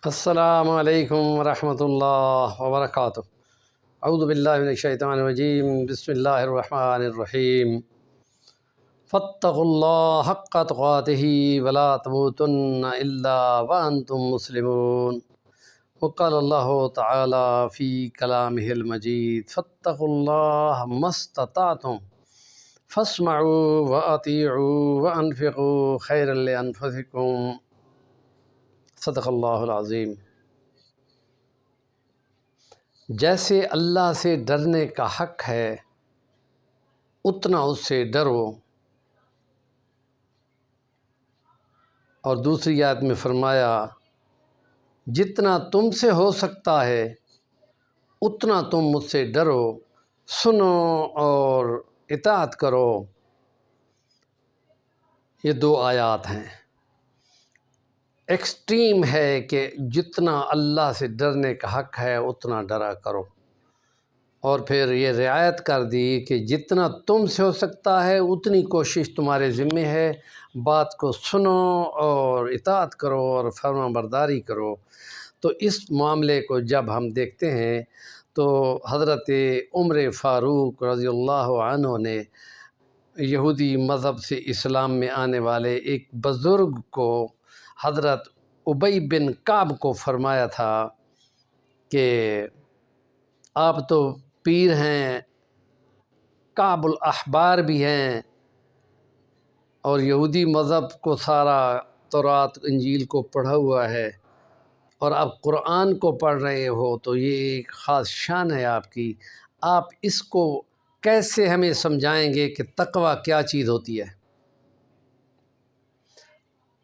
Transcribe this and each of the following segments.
السلام علیکم ورحمۃ اللہ وبرکاتہ۔ اعوذ باللہ من الشیطان الرجیم، بسم اللہ الرحمن الرحیم۔ فاتقوا اللہ حق تقاتہ ولا تموتن الا وانتم مسلمون۔ وقال اللہ تعالی فی کلامہ المجید، فاتقوا اللہ ما استطعتم فاسمعوا واطیعوا وانفقوا خیرا لانفسکم۔ صدق اللہ العظیم۔ جیسے اللہ سے ڈرنے کا حق ہے اتنا اس سے ڈرو، اور دوسری آیت میں فرمایا جتنا تم سے ہو سکتا ہے اتنا تم مجھ سے ڈرو، سنو اور اطاعت کرو۔ یہ دو آیات ہیں۔ ایکسٹریم ہے کہ جتنا اللہ سے ڈرنے کا حق ہے اتنا ڈرا کرو، اور پھر یہ رعایت کر دی کہ جتنا تم سے ہو سکتا ہے اتنی کوشش تمہارے ذمہ ہے، بات کو سنو اور اطاعت کرو اور فرما برداری کرو۔ تو اس معاملے کو جب ہم دیکھتے ہیں تو حضرت عمر فاروق رضی اللہ عنہ نے یہودی مذہب سے اسلام میں آنے والے ایک بزرگ کو، حضرت ابی بن کعب کو فرمایا تھا کہ آپ تو پیر ہیں، کعب الاحبار بھی ہیں، اور یہودی مذہب کو سارا تورات انجیل کو پڑھا ہوا ہے، اور آپ قرآن کو پڑھ رہے ہو، تو یہ ایک خاص شان ہے آپ کی۔ آپ اس کو کیسے ہمیں سمجھائیں گے کہ تقویٰ کیا چیز ہوتی ہے؟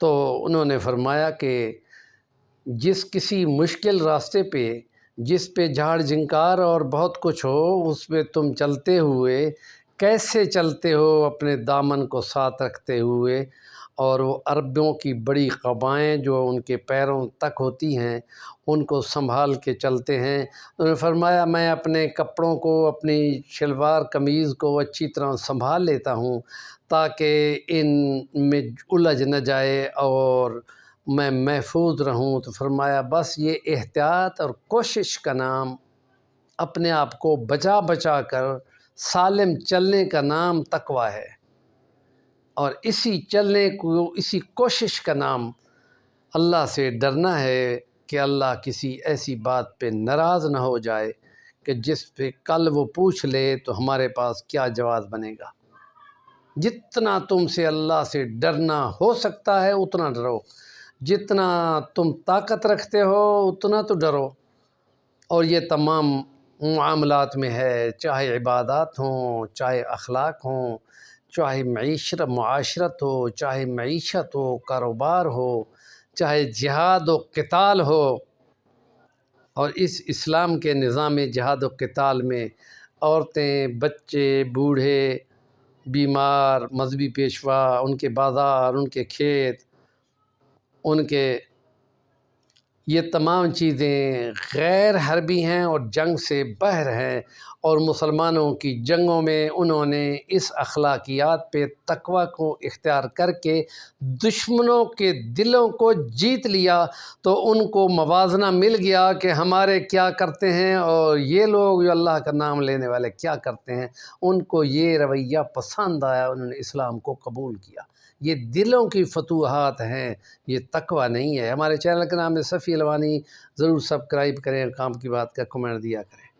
تو انہوں نے فرمایا کہ جس کسی مشکل راستے پہ، جس پہ جھاڑ جھنکار اور بہت کچھ ہو، اس پہ تم چلتے ہوئے کیسے چلتے ہو، اپنے دامن کو ساتھ رکھتے ہوئے، اور وہ عربوں کی بڑی قبائیں جو ان کے پیروں تک ہوتی ہیں ان کو سنبھال کے چلتے ہیں۔ انہوں نے فرمایا میں اپنے کپڑوں کو، اپنی شلوار قمیض کو اچھی طرح سنبھال لیتا ہوں تاکہ ان میں الجھ نہ جائے اور میں محفوظ رہوں۔ تو فرمایا بس یہ احتیاط اور کوشش کا نام، اپنے آپ کو بچا بچا کر سالم چلنے کا نام تقویٰ ہے، اور اسی چلنے کو، اسی کوشش کا نام اللہ سے ڈرنا ہے کہ اللہ کسی ایسی بات پہ ناراض نہ ہو جائے کہ جس پہ کل وہ پوچھ لے تو ہمارے پاس کیا جواز بنے گا۔ جتنا تم سے اللہ سے ڈرنا ہو سکتا ہے اتنا ڈرو، جتنا تم طاقت رکھتے ہو اتنا تو ڈرو، اور یہ تمام معاملات میں ہے، چاہے عبادات ہوں، چاہے اخلاق ہوں، چاہے معاشرت ہو، چاہے معیشت ہو، کاروبار ہو، چاہے جہاد و قتال ہو۔ اور اس اسلام کے نظام جہاد و قتال میں عورتیں، بچے، بوڑھے، بیمار، مذہبی پیشوا، ان کے بازار، ان کے کھیت، ان کے یہ تمام چیزیں غیر حربی ہیں اور جنگ سے باہر ہیں، اور مسلمانوں کی جنگوں میں انہوں نے اس اخلاقیات پہ تقویٰ کو اختیار کر کے دشمنوں کے دلوں کو جیت لیا۔ تو ان کو موازنہ مل گیا کہ ہمارے کیا کرتے ہیں اور یہ لوگ جو اللہ کا نام لینے والے کیا کرتے ہیں۔ ان کو یہ رویہ پسند آیا، انہوں نے اسلام کو قبول کیا۔ یہ دلوں کی فتوحات ہیں، یہ تقویٰ نہیں ہے۔ ہمارے چینل کا نام ہے صفی الوانی، ضرور سبسکرائب کریں، کام کی بات کا کمنٹ دیا کریں۔